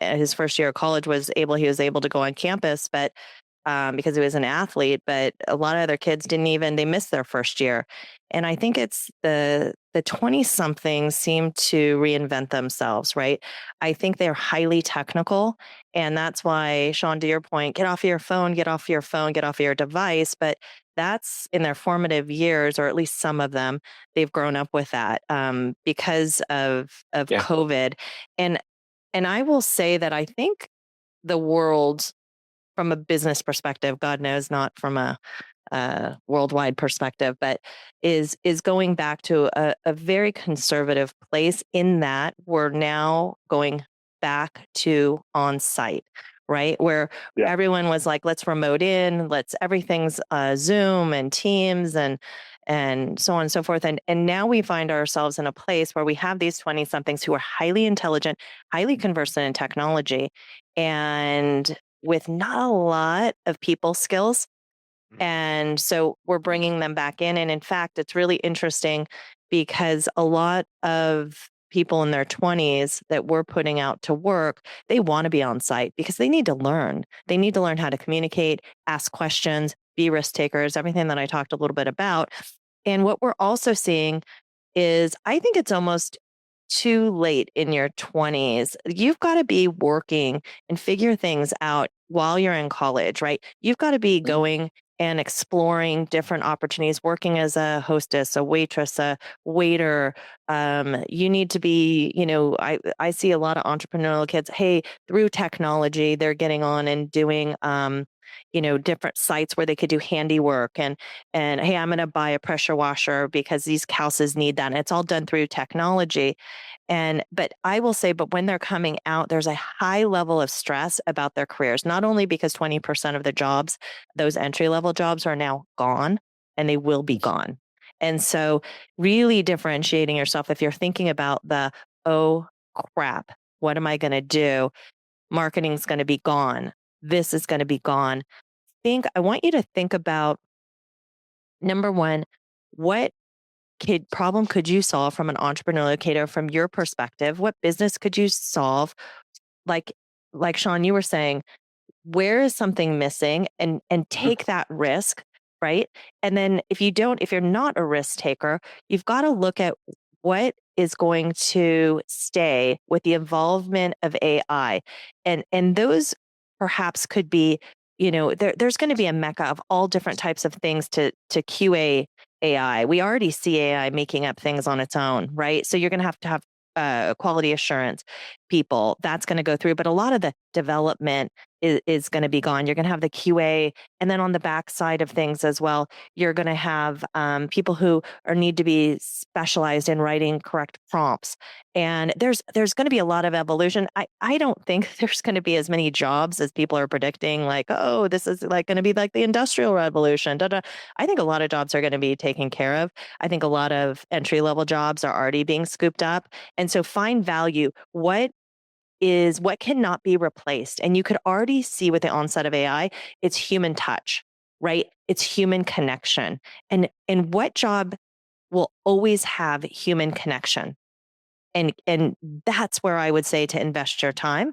his first year of college he was able to go on campus, but because he was an athlete, but a lot of other kids they missed their first year. And I think it's the 20 somethings seem to reinvent themselves, right? I think they're highly technical. And that's why, Shawn, to your point, get off your phone, get off your phone, get off your device. But that's in their formative years, or at least some of them, they've grown up with that because of COVID. And I will say that I think the world, from a business perspective, God knows, not from a worldwide perspective, but is going back to a very conservative place in that we're now going back to on site, right? Where everyone was like, let's remote in, everything's Zoom and Teams and so on and so forth. And now we find ourselves in a place where we have these 20 somethings who are highly intelligent, highly conversant in technology, and with not a lot of people skills. And so we're bringing them back in. And in fact, it's really interesting because a lot of people in their 20s that we're putting out to work, they want to be on site because they need to learn. They need to learn how to communicate, ask questions, be risk takers, everything that I talked a little bit about. And what we're also seeing is, I think it's almost too late in your 20s. You've got to be working and figure things out while you're in college, right? You've got to be going and exploring different opportunities, working as a hostess, a waitress, a waiter. You need to be, I see a lot of entrepreneurial kids. Hey, through technology, they're getting on and doing, different sites where they could do handiwork and hey, I'm going to buy a pressure washer because these houses need that. And it's all done through technology. But I will say, but when they're coming out, there's a high level of stress about their careers, not only because 20% of the jobs, those entry level jobs are now gone and they will be gone. And so really differentiating yourself, if you're thinking about oh crap, what am I going to do? Marketing's going to be gone. This is going to be gone. I want you to think about, number one, what problem could you solve from an entrepreneurial Caito from your perspective? What business could you solve? Like Shawn, you were saying, where is something missing, and take that risk, right? And then if you're not a risk taker, you've got to look at what is going to stay with the involvement of AI. And those perhaps could be, there's going to be a mecca of all different types of things to QA AI. We already see AI making up things on its own, right? So you're going to have quality assurance people that's going to go through, but a lot of the development is going to be gone. You're going to have the QA, and then on the back side of things as well, you're going to have people who need to be specialized in writing correct prompts. And there's going to be a lot of evolution. I don't think there's going to be as many jobs as people are predicting, like, oh, this is like going to be like the industrial revolution. I think a lot of jobs are going to be taken care of. I think a lot of entry level jobs are already being scooped up. And so find value. What cannot be replaced? And you could already see with the onset of AI, it's human touch, right? It's human connection. And what job will always have human connection? And that's where I would say to invest your time,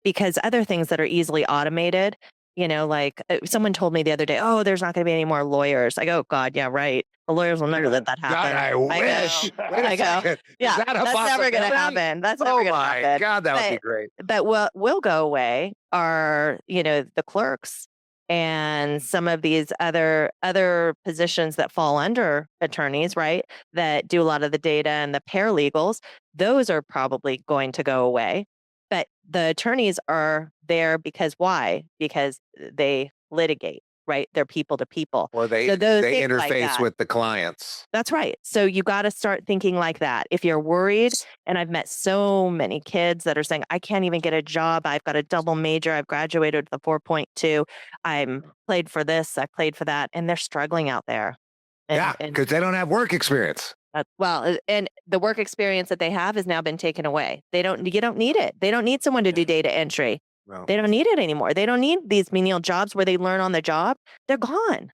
because other things that are easily automated, like someone told me the other day, oh, there's not going to be any more lawyers. I go, God, yeah, right. The lawyers will never let that happen. God, I wish. I go, yeah, that's never going to happen. That's never going to happen. Oh my God, that would be great. But what will go away are, the clerks and some of these other positions that fall under attorneys, right? That do a lot of the data, and the paralegals. Those are probably going to go away. But the attorneys are there because why? Because they litigate, right? They're people to people. Or they interface with the clients. That's right. So you got to start thinking like that. If you're worried, and I've met so many kids that are saying, I can't even get a job. I've got a double major. I've graduated with a 4.2. I'm played for this. I played for that. And they're struggling out there. Because they don't have work experience. And the work experience that they have has now been taken away. You don't need it. They don't need someone to do data entry. No. They don't need it anymore. They don't need these menial jobs where they learn on the job. They're gone.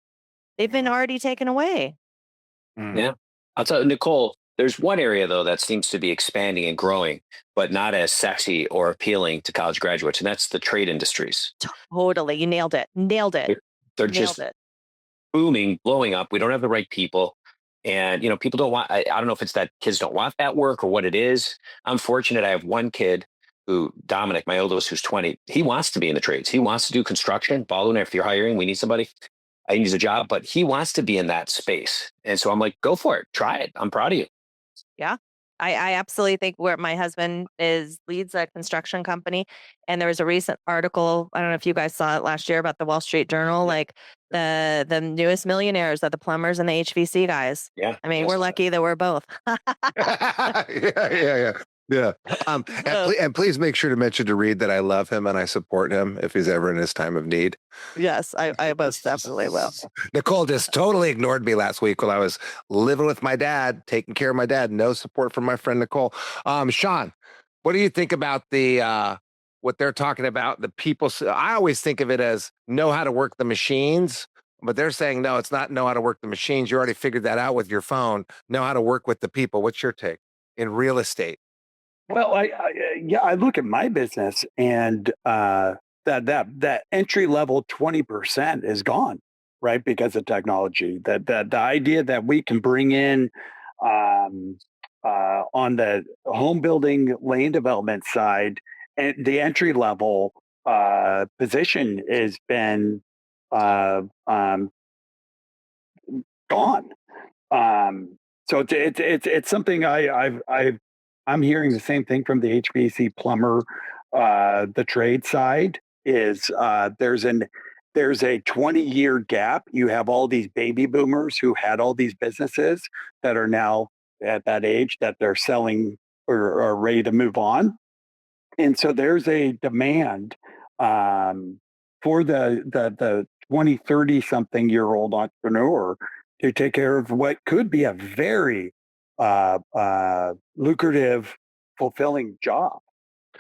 They've been already taken away. Yeah. I'll tell you, Nicole, there's one area though that seems to be expanding and growing, but not as sexy or appealing to college graduates. And that's the trade industries. Totally. You nailed it. They're just booming, blowing up. We don't have the right people. And, people don't want, I don't know if it's that kids don't want that work or what it is. I'm fortunate. I have one kid Dominic, my oldest, who's 20, he wants to be in the trades. He wants to do construction. Baldwin, if you're hiring, we need somebody. I need a job, but he wants to be in that space. And so I'm like, go for it. Try it. I'm proud of you. Yeah. I absolutely think where my husband leads a construction company. And there was a recent article, I don't know if you guys saw it last year, about the Wall Street Journal, like the newest millionaires are the plumbers and the HVC guys. Yeah. I mean, we're lucky that we're both. Yeah. And please make sure to mention to Reed that I love him and I support him if he's ever in his time of need. Yes, I most definitely will. Nicole just totally ignored me last week while I was living with my dad, taking care of my dad. No support from my friend Nicole. Shawn, what do you think about what they're talking about? The people, I always think of it as know how to work the machines. But they're saying, no, it's not know how to work the machines. You already figured that out with your phone. Know how to work with the people. What's your take in real estate? Well, I look at my business, and that entry level 20% is gone, right? Because of technology. That the idea that we can bring in on the home building land development side, and the entry level position has been gone. So it's something I'm hearing the same thing from the HVAC plumber. The trade side is there's a 20-year gap. You have all these baby boomers who had all these businesses that are now at that age that they're selling or are ready to move on. And so there's a demand for the 20, 30 something year old entrepreneur to take care of what could be a very lucrative, fulfilling job.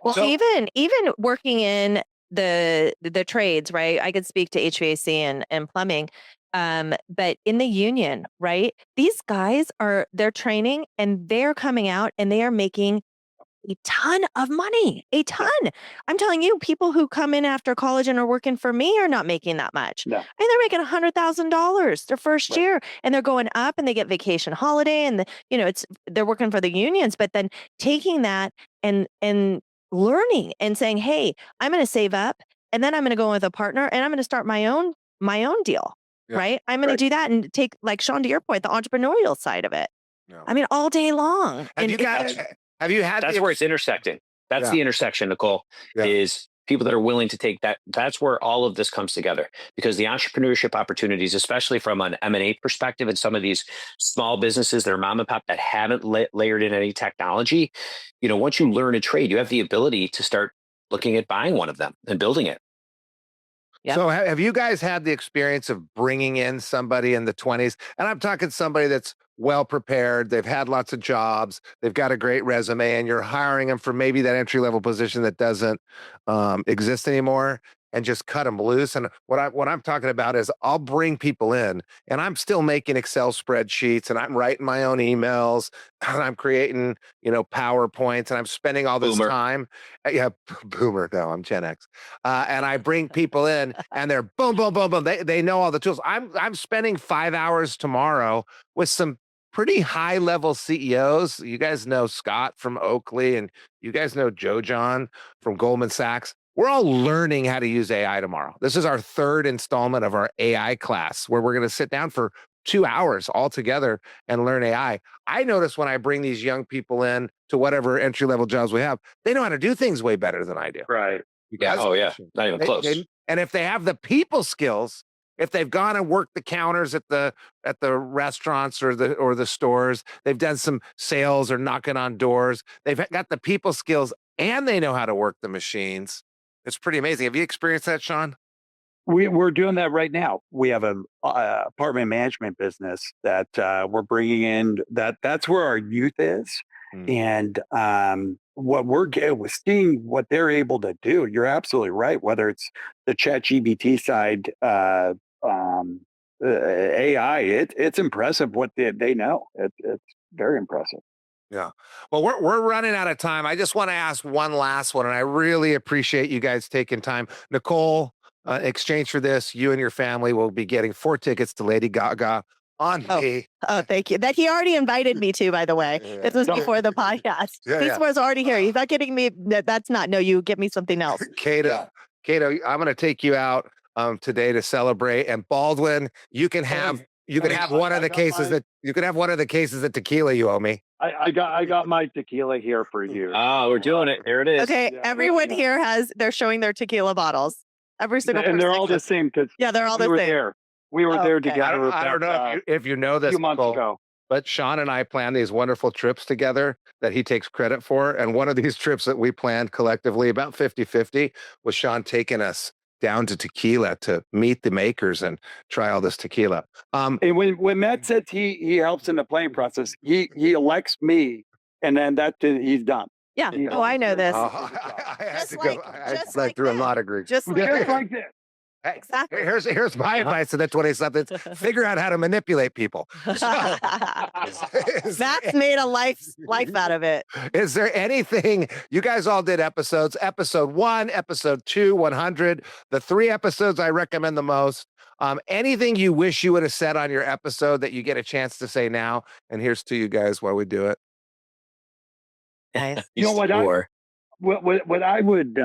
Well, even working in the trades, right? I could speak to HVAC and plumbing. But in the union, right? These guys they're training and they're coming out and they are making a ton of money, a ton. I'm telling you, people who come in after college and are working for me are not making that much. No. I mean, they're making $100,000 their first year, and they're going up, and they get vacation holiday, and they're working for the unions. But then taking that and learning and saying, "Hey, I'm going to save up, and then I'm going to go with a partner, and I'm going to start my own deal." Yeah. Right? I'm going to do that and take, like Shawn, to your point, the entrepreneurial side of it. Yeah. I mean, all day long. Have you had That's where it's intersecting. That's the intersection, Nicole, is people that are willing to take that. That's where all of this comes together, because the entrepreneurship opportunities, especially from an M&A perspective, and some of these small businesses that are mom and pop that haven't layered in any technology, once you learn a trade, you have the ability to start looking at buying one of them and building it. Yep. So have you guys had the experience of bringing in somebody in the 20s? And I'm talking somebody that's well prepared. They've had lots of jobs. They've got a great resume, and you're hiring them for maybe that entry level position that doesn't exist anymore, and just cut them loose. And what I'm talking about is I'll bring people in, and I'm still making Excel spreadsheets, and I'm writing my own emails, and I'm creating, PowerPoints, and I'm spending all this time. Yeah, boomer. No, I'm Gen X. And I bring people in, and they're boom, boom, boom, boom. They know all the tools. I'm spending 5 hours tomorrow with some pretty high level CEOs. You guys know Scott from Oakley, and you guys know Joe John from Goldman Sachs. We're all learning how to use AI tomorrow. This is our third installment of our AI class, where we're going to sit down for 2 hours all together and learn AI. I notice when I bring these young people in to whatever entry level jobs we have, they know how to do things way better than I do. Right. Yeah. Oh yeah. Not even close. And if they have the people skills, if they've gone and worked the counters at the restaurants or the stores, they've done some sales or knocking on doors, they've got the people skills, and they know how to work the machines. It's pretty amazing. Have you experienced that, Shawn? We're doing that right now. We have an apartment management business that we're bringing in. That's where our youth is, and what we're seeing what they're able to do. You're absolutely right. Whether it's the ChatGPT side, AI, it's impressive what they know. It's very impressive. Yeah. Well, we're running out of time. I just want to ask one last one, and I really appreciate you guys taking time. Nicole, in exchange for this, you and your family will be getting 4 tickets to Lady Gaga on me. Oh, thank you. That he already invited me to, by the way. This was before the podcast. This was already here. He's not getting me. That's not. No, you get me something else. Caito, I'm going to take you out today to celebrate. And Baldwin, you can have one of the cases of tequila you owe me. I got my tequila here for you. Oh, we're doing it. There it is. Okay, everyone here they're showing their tequila bottles. Every single person. And they're all the same because they're all the same. There. We were there together. I don't know if you know this, a few months ago. But Shawn and I planned these wonderful trips together that he takes credit for. And one of these trips that we planned collectively, about 50-50, was Shawn taking us down to tequila to meet the makers and try all this tequila. And when Matt says he helps in the planning process, he elects me, and then he's done. Yeah. I know this. I had to go. I went through a lot of grief. Just like this. Hey, exactly. Here's my advice to the 20-somethings. Figure out how to manipulate people. Matt's made a life out of it. Is there anything, you guys all did episodes, episode 1, episode 2, 100, the 3 episodes I recommend the most. Anything you wish you would have said on your episode that you get a chance to say now? And here's to you guys while we do it. Nice. You know what I- Or what I would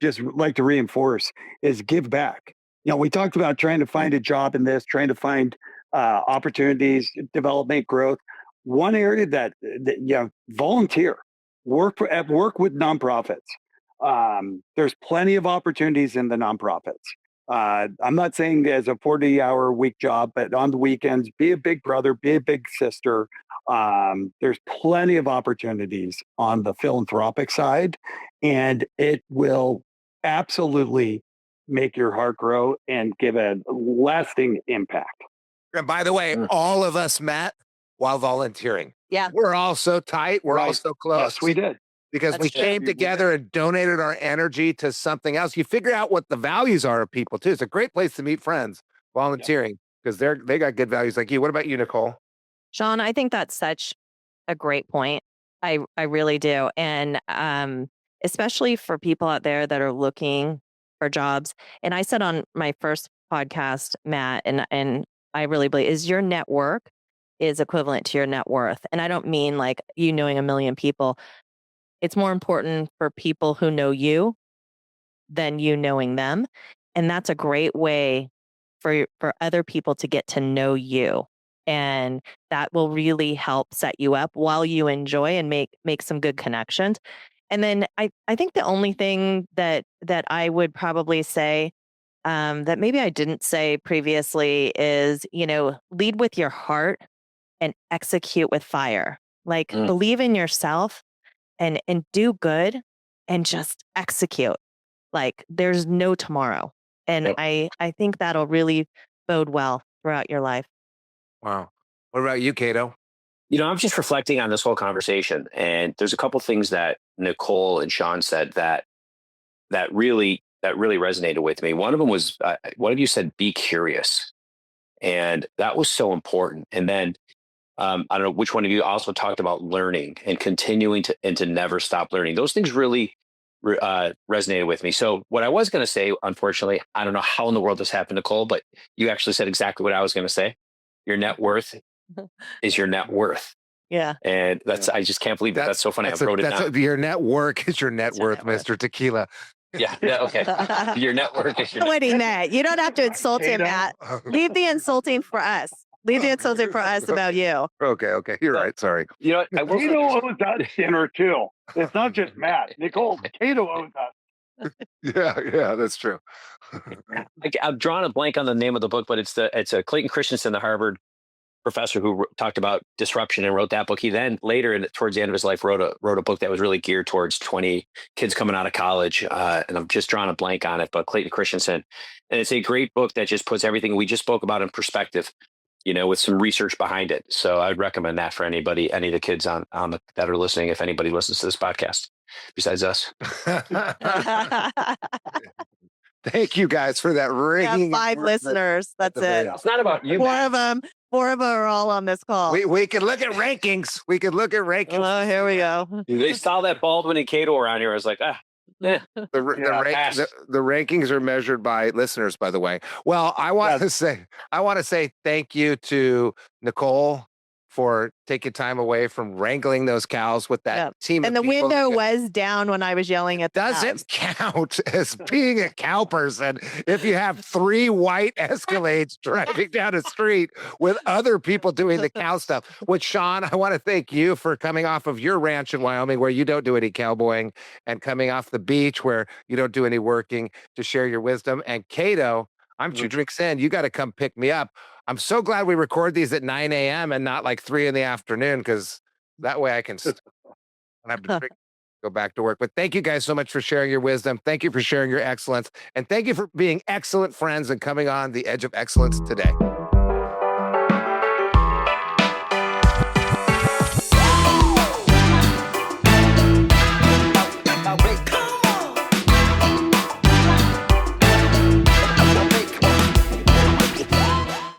just like to reinforce is give back. We talked about trying to find a job in this, trying to find opportunities, development, growth. One area that volunteer, work with nonprofits. There's plenty of opportunities in the nonprofits. I'm not saying as a 40-hour week job, but on the weekends, be a big brother, be a big sister. There's plenty of opportunities on the philanthropic side, and it will absolutely make your heart grow and give a lasting impact. And by the way, all of us met while volunteering. Yeah. We're all so tight. We're all Right. so close. Yes, we did. Because That's we true. came together and donated our energy to something else. You figure out what the values are of people too. It's a great place to meet friends, volunteering, because they got good values like you. What about you, Nicole? Shawn, I think that's such a great point. I really do. And especially for people out there that are looking for jobs. And I said on my first podcast, Matt, and I really believe is your network is equivalent to your net worth. And I don't mean like you knowing a million people. It's more important for people who know you than you knowing them. And that's a great way for other people to get to know you. And that will really help set you up while you enjoy and make some good connections. And then I think the only thing that I would probably say that maybe I didn't say previously is, lead with your heart and execute with fire. Like believe in yourself and do good and just execute. Like there's no tomorrow. And Yep. I think that'll really bode well throughout your life. Wow. What about you, Caito? I'm just reflecting on this whole conversation, and there's a couple things that Nicole and Shawn said that really resonated with me. One of them was one of you said, "Be curious," and that was so important. And then I don't know which one of you also talked about learning and continuing to never stop learning. Those things really resonated with me. So what I was going to say, unfortunately, I don't know how in the world this happened, Nicole, but you actually said exactly what I was going to say. Your net worth is your net worth. Yeah. And I just can't believe that's so funny. I wrote it down. Your network is your net worth, Mr. Tequila. Yeah. Okay. Your network is your What he meant. You don't have to insult him, Matt. Leave the insulting for us. Leave the insulting for us about you. Okay. You're right. Sorry. You know what? I will Caito owes that dinner too. It's not just Matt. Nicole, Caito owes that. Yeah, that's true. I'm drawing a blank on the name of the book, but it's a Clayton Christensen, the Harvard professor who talked about disruption and wrote that book. He then later, towards the end of his life, wrote a book that was really geared towards 20 kids coming out of college. And I'm just drawing a blank on it, but Clayton Christensen. And it's a great book that just puts everything we just spoke about in perspective, with some research behind it. So I'd recommend that for anybody, any of the kids that are listening, if anybody listens to this podcast besides us. Thank you guys for that ringing. 5 listeners. That's it. It's not about you. 4 of them. 4 of them are all on this call. We can look at rankings. Oh, here we go. They saw that Baldwin and Caito around here. I was like, The rankings are measured by listeners, by the way. Well, I want to say thank you to Nicole for taking time away from wrangling those cows with that team. And the window was down when I was yelling at the doesn't count as being a cow person if you have 3 white Escalades driving down a street with other people doing the cow stuff. Which, Shawn, I want to thank you for coming off of your ranch in Wyoming where you don't do any cowboying and coming off the beach where you don't do any working to share your wisdom. And Caito, I'm 2 drinks in. You got to come pick me up. I'm so glad we record these at 9 a.m. and not like 3 in the afternoon, because that way I can go back to work. But thank you guys so much for sharing your wisdom. Thank you for sharing your excellence. And thank you for being excellent friends and coming on the Edge of Excellence today.